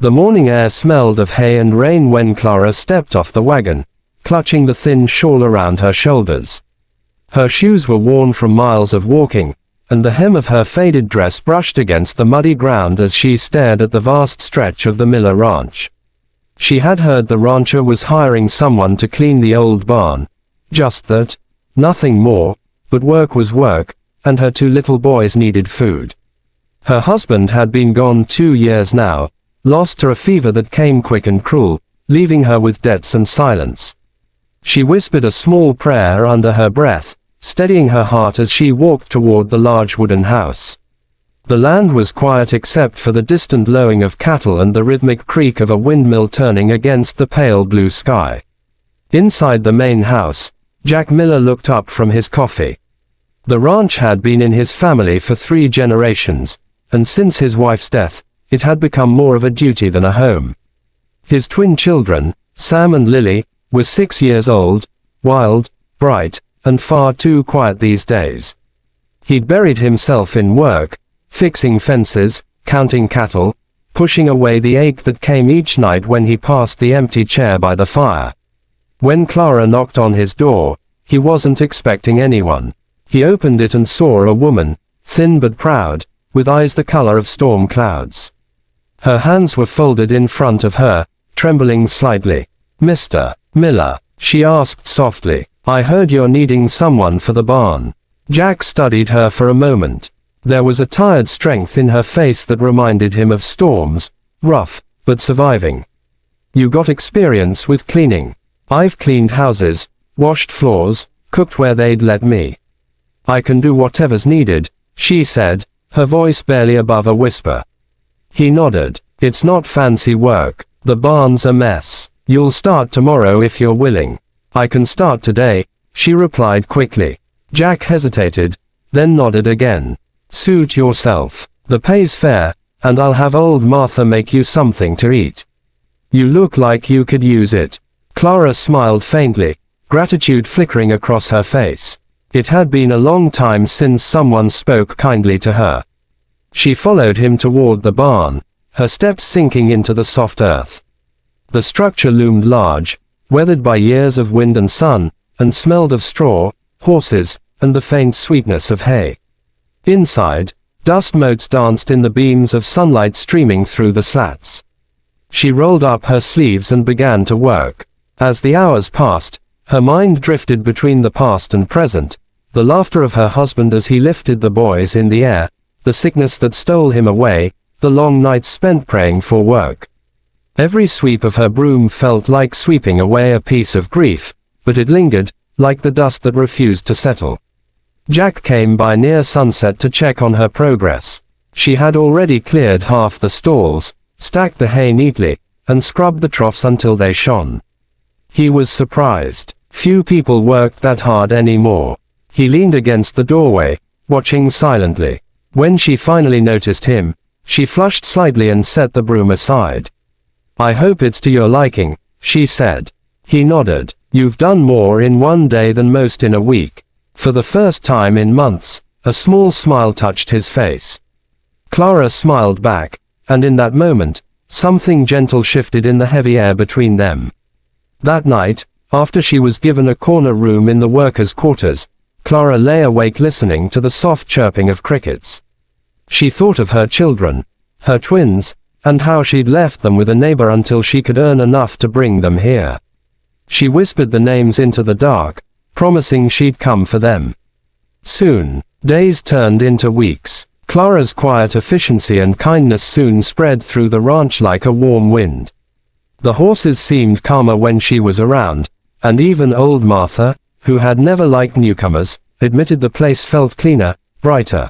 The morning air smelled of hay and rain when Clara stepped off the wagon, clutching the thin shawl around her shoulders. Her shoes were worn from miles of walking, and the hem of her faded dress brushed against the muddy ground as she stared at the vast stretch of the Miller ranch. She had heard the rancher was hiring someone to clean the old barn. Just that. Nothing more, but work was work, and her 2 little boys needed food. Her husband had been gone 2 years now, lost to a fever that came quick and cruel, leaving her with debts and silence. She whispered a small prayer under her breath, steadying her heart as she walked toward the large wooden house. The land was quiet except for the distant lowing of cattle and the rhythmic creak of a windmill turning against the pale blue sky. Inside the main house, Jack Miller looked up from his coffee. The ranch had been in his family for 3 generations, and since his wife's death, it had become more of a duty than a home. His twin children, Sam and Lily, were 6 years old, wild, bright, and far too quiet these days. He'd buried himself in work, fixing fences, counting cattle, pushing away the ache that came each night when he passed the empty chair by the fire. When Clara knocked on his door, he wasn't expecting anyone. He opened it and saw a woman, thin but proud, with eyes the color of storm clouds. Her hands were folded in front of her, trembling slightly. "Mr. Miller," she asked softly, "I heard you're needing someone for the barn." Jack studied her for a moment. There was a tired strength in her face that reminded him of storms, rough, but surviving. "You got experience with cleaning." "I've cleaned houses, washed floors, cooked where they'd let me. I can do whatever's needed," she said, her voice barely above a whisper. He nodded. "It's not fancy work. The barn's a mess. You'll start tomorrow if you're willing." "I can start today," she replied quickly. Jack hesitated, then nodded again. "Suit yourself. The pay's fair, and I'll have old Martha make you something to eat. You look like you could use it." Clara smiled faintly, gratitude flickering across her face. It had been a long time since someone spoke kindly to her. She followed him toward the barn, her steps sinking into the soft earth. The structure loomed large, weathered by years of wind and sun, and smelled of straw, horses, and the faint sweetness of hay. Inside, dust motes danced in the beams of sunlight streaming through the slats. She rolled up her sleeves and began to work. As the hours passed, her mind drifted between the past and present, the laughter of her husband as he lifted the boys in the air, the sickness that stole him away, the long nights spent praying for work. Every sweep of her broom felt like sweeping away a piece of grief, but it lingered, like the dust that refused to settle. Jack came by near sunset to check on her progress. She had already cleared half the stalls, stacked the hay neatly, and scrubbed the troughs until they shone. He was surprised. Few people worked that hard anymore. He leaned against the doorway, watching silently. When she finally noticed him, she flushed slightly and set the broom aside. "I hope it's to your liking," she said. He nodded. "You've done more in one day than most in a week." For the first time in months, a small smile touched his face. Clara smiled back, and in that moment, something gentle shifted in the heavy air between them. That night, after she was given a corner room in the workers' quarters, Clara lay awake listening to the soft chirping of crickets. She thought of her children, her twins, and how she'd left them with a neighbor until she could earn enough to bring them here. She whispered the names into the dark, promising she'd come for them. Soon, days turned into weeks. Clara's quiet efficiency and kindness soon spread through the ranch like a warm wind. The horses seemed calmer when she was around, and even old Martha, who had never liked newcomers, admitted the place felt cleaner, brighter.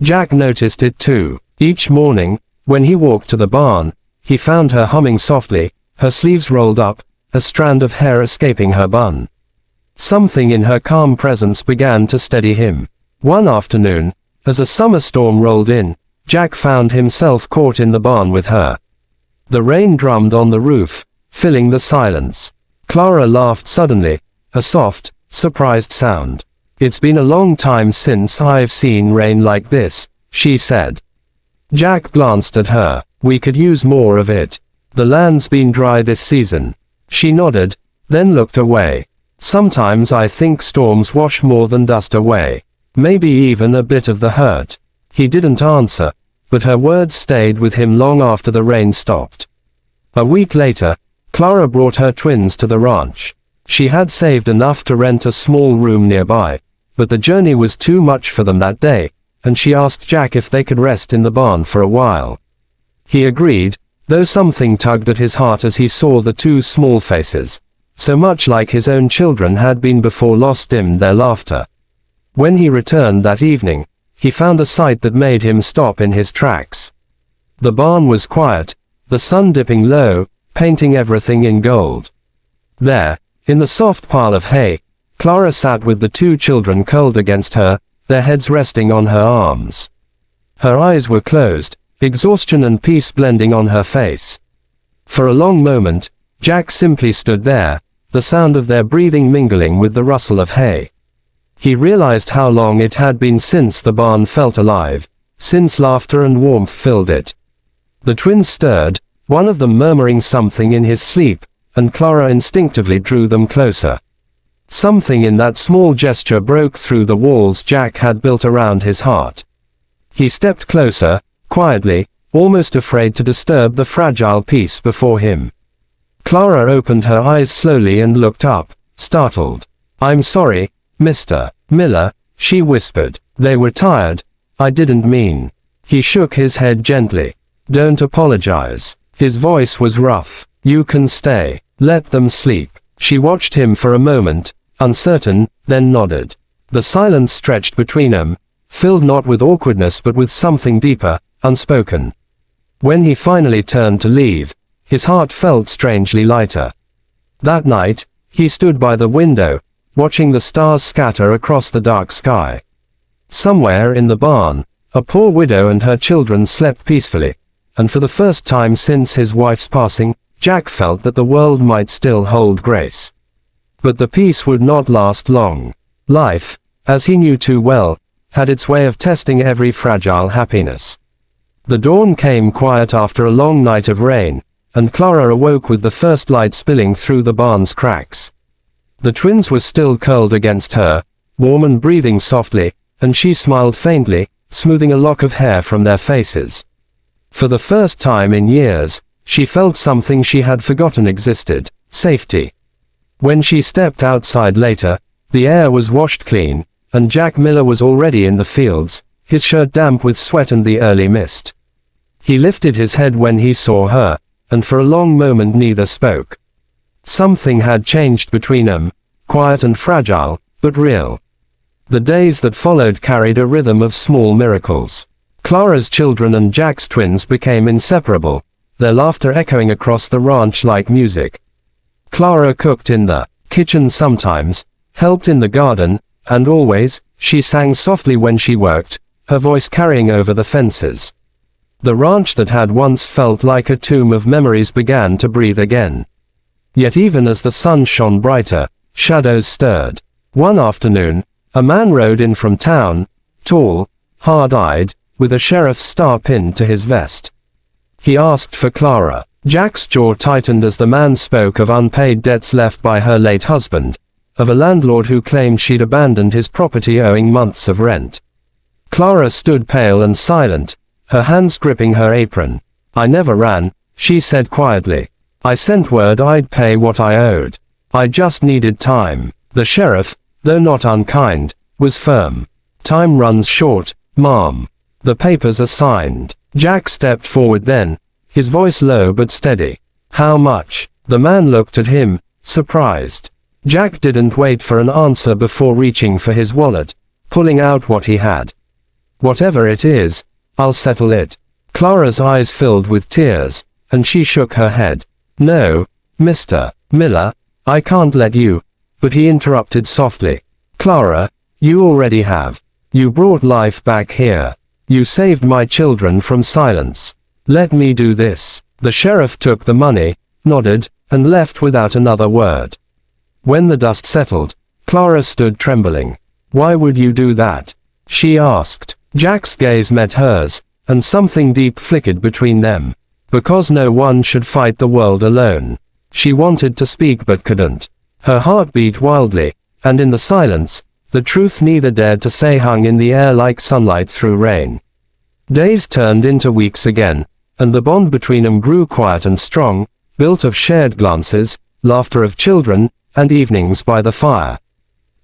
Jack noticed it too. Each morning, when he walked to the barn, he found her humming softly, her sleeves rolled up, a strand of hair escaping her bun. Something in her calm presence began to steady him. One afternoon, as a summer storm rolled in, Jack found himself caught in the barn with her. The rain drummed on the roof, filling the silence. Clara laughed suddenly, a soft, surprised sound. "It's been a long time since I've seen rain like this," she said. Jack glanced at her. We could use more of it. The land's been dry this season. She nodded, then looked away. Sometimes I think storms wash more than dust away. Maybe even a bit of the hurt. He didn't answer, but her words stayed with him long after the rain stopped. A week later, Clara brought her twins to the ranch. She had saved enough to rent a small room nearby, but the journey was too much for them that day, and she asked Jack if they could rest in the barn for a while. He agreed, though something tugged at his heart as he saw the two small faces, so much like his own children had been before loss dimmed their laughter. When he returned that evening, he found a sight that made him stop in his tracks. The barn was quiet, the sun dipping low, painting everything in gold. There, in the soft pile of hay, Clara sat with the two children curled against her, their heads resting on her arms. Her eyes were closed, exhaustion and peace blending on her face. For a long moment, Jack simply stood there, the sound of their breathing mingling with the rustle of hay. He realized how long it had been since the barn felt alive, since laughter and warmth filled it. The twins stirred, one of them murmuring something in his sleep, and Clara instinctively drew them closer. Something in that small gesture broke through the walls Jack had built around his heart. He stepped closer, quietly, almost afraid to disturb the fragile peace before him. Clara opened her eyes slowly and looked up, startled. "I'm sorry, Mr. Miller," she whispered. "They were tired. I didn't mean." He shook his head gently. "Don't apologize." His voice was rough. "You can stay. Let them sleep." She watched him for a moment, uncertain, then nodded. The silence stretched between them, filled not with awkwardness but with something deeper, unspoken. When he finally turned to leave, his heart felt strangely lighter. That night, he stood by the window, watching the stars scatter across the dark sky. Somewhere in the barn, a poor widow and her children slept peacefully, and for the first time since his wife's passing, Jack felt that the world might still hold grace. But the peace would not last long. Life, as he knew too well, had its way of testing every fragile happiness. The dawn came quiet after a long night of rain, and Clara awoke with the first light spilling through the barn's cracks. The twins were still curled against her, warm and breathing softly, and she smiled faintly, smoothing a lock of hair from their faces. For the first time in years, she felt something she had forgotten existed: safety. When she stepped outside later, the air was washed clean, and Jack Miller was already in the fields, his shirt damp with sweat and the early mist. He lifted his head when he saw her, and for a long moment neither spoke. Something had changed between them, quiet and fragile, but real. The days that followed carried a rhythm of small miracles. Clara's children and Jack's twins became inseparable, their laughter echoing across the ranch like music. Clara cooked in the kitchen sometimes, helped in the garden, and always, she sang softly when she worked, her voice carrying over the fences. The ranch that had once felt like a tomb of memories began to breathe again. Yet even as the sun shone brighter, shadows stirred. One afternoon, a man rode in from town, tall, hard-eyed, with a sheriff's star pinned to his vest. He asked for Clara. Jack's jaw tightened as the man spoke of unpaid debts left by her late husband, of a landlord who claimed she'd abandoned his property owing months of rent. Clara stood pale and silent, her hands gripping her apron. "I never ran," she said quietly. "I sent word I'd pay what I owed. I just needed time." The sheriff, though not unkind, was firm. "Time runs short, ma'am. The papers are signed." Jack stepped forward then, his voice low but steady. "How much?" The man looked at him, surprised. Jack didn't wait for an answer before reaching for his wallet, pulling out what he had. "Whatever it is, I'll settle it." Clara's eyes filled with tears, and she shook her head. "No, Mr. Miller, I can't let you." But he interrupted softly. "Clara, you already have. You brought life back here. You saved my children from silence. Let me do this." The sheriff took the money, nodded, and left without another word. When the dust settled, Clara stood trembling. "Why would you do that?" she asked. Jack's gaze met hers, and something deep flickered between them. Because no one should fight the world alone. She wanted to speak but couldn't. Her heart beat wildly, and in the silence, the truth neither dared to say hung in the air like sunlight through rain. Days turned into weeks again, and the bond between them grew quiet and strong, built of shared glances, laughter of children, and evenings by the fire.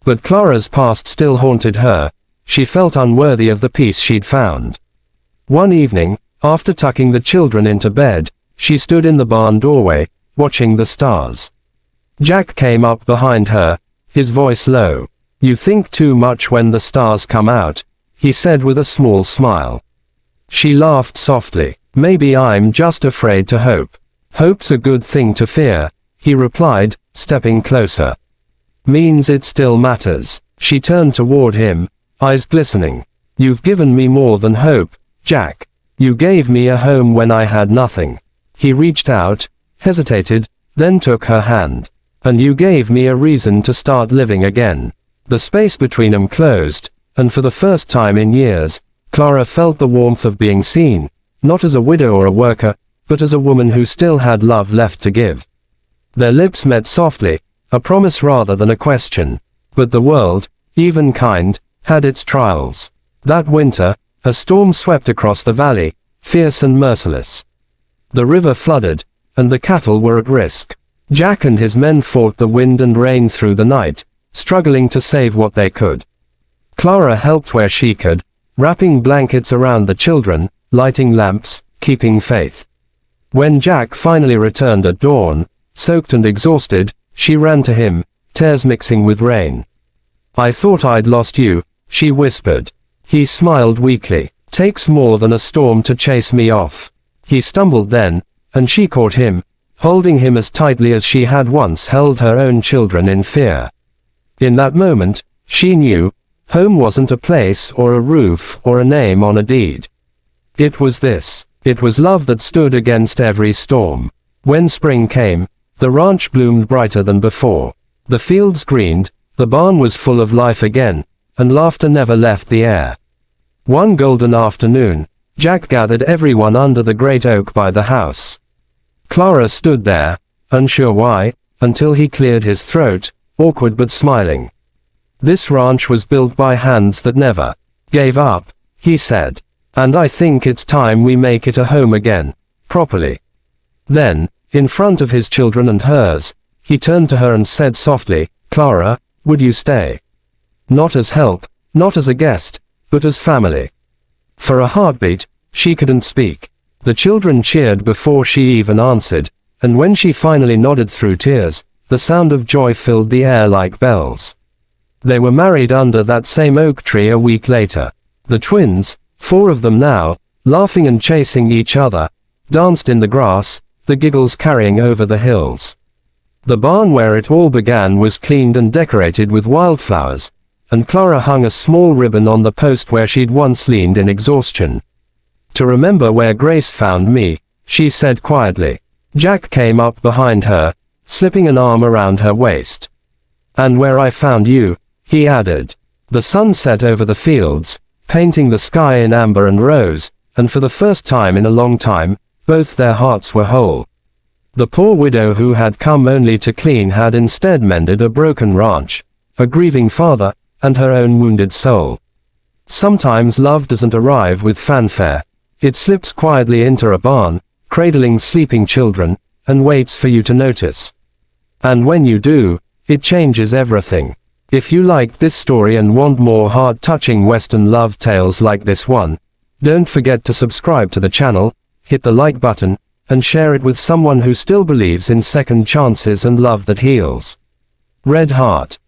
But Clara's past still haunted her. She felt unworthy of the peace she'd found. One evening, after tucking the children into bed, she stood in the barn doorway, watching the stars. Jack came up behind her, his voice low. "You think too much when the stars come out," he said with a small smile. She laughed softly. "Maybe I'm just afraid to hope." "Hope's a good thing to fear," he replied, stepping closer. "Means it still matters." She turned toward him, eyes glistening. "You've given me more than hope, Jack. You gave me a home when I had nothing." He reached out, hesitated, then took her hand. "And you gave me a reason to start living again." The space between them closed, and for the first time in years, Clara felt the warmth of being seen, not as a widow or a worker, but as a woman who still had love left to give. Their lips met softly, a promise rather than a question. But the world, even kind, had its trials. That winter, a storm swept across the valley, fierce and merciless. The river flooded, and the cattle were at risk. Jack and his men fought the wind and rain through the night, struggling to save what they could. Clara helped where she could, wrapping blankets around the children, lighting lamps, keeping faith. When Jack finally returned at dawn, soaked and exhausted, she ran to him, tears mixing with rain. "I thought I'd lost you," she whispered. He smiled weakly. "Takes more than a storm to chase me off." He stumbled then, and she caught him, holding him as tightly as she had once held her own children in fear. In that moment, she knew, home wasn't a place or a roof or a name on a deed. It was this. It was love that stood against every storm. When spring came, the ranch bloomed brighter than before. The fields greened, the barn was full of life again, and laughter never left the air. One golden afternoon, Jack gathered everyone under the great oak by the house. Clara stood there, unsure why, until he cleared his throat, awkward but smiling. "This ranch was built by hands that never gave up," he said. "And I think it's time we make it a home again, properly." Then, in front of his children and hers, he turned to her and said softly, "Clara, would you stay? Not as help, not as a guest, but as family." For a heartbeat, she couldn't speak. The children cheered before she even answered, and when she finally nodded through tears, the sound of joy filled the air like bells. They were married under that same oak tree a week later. The twins, 4 of them now, laughing and chasing each other, danced in the grass, the giggles carrying over the hills. The barn where it all began was cleaned and decorated with wildflowers, and Clara hung a small ribbon on the post where she'd once leaned in exhaustion. "To remember where Grace found me," she said quietly. Jack came up behind her, slipping an arm around her waist. "And where I found you," he added. The sun set over the fields, painting the sky in amber and rose, and for the first time in a long time, both their hearts were whole. The poor widow who had come only to clean had instead mended a broken ranch, a grieving father, and her own wounded soul. Sometimes love doesn't arrive with fanfare. It slips quietly into a barn, cradling sleeping children, and waits for you to notice. And when you do, it changes everything. If you liked this story and want more heart-touching Western love tales like this one, don't forget to subscribe to the channel, hit the like button, and share it with someone who still believes in second chances and love that heals. Red Heart.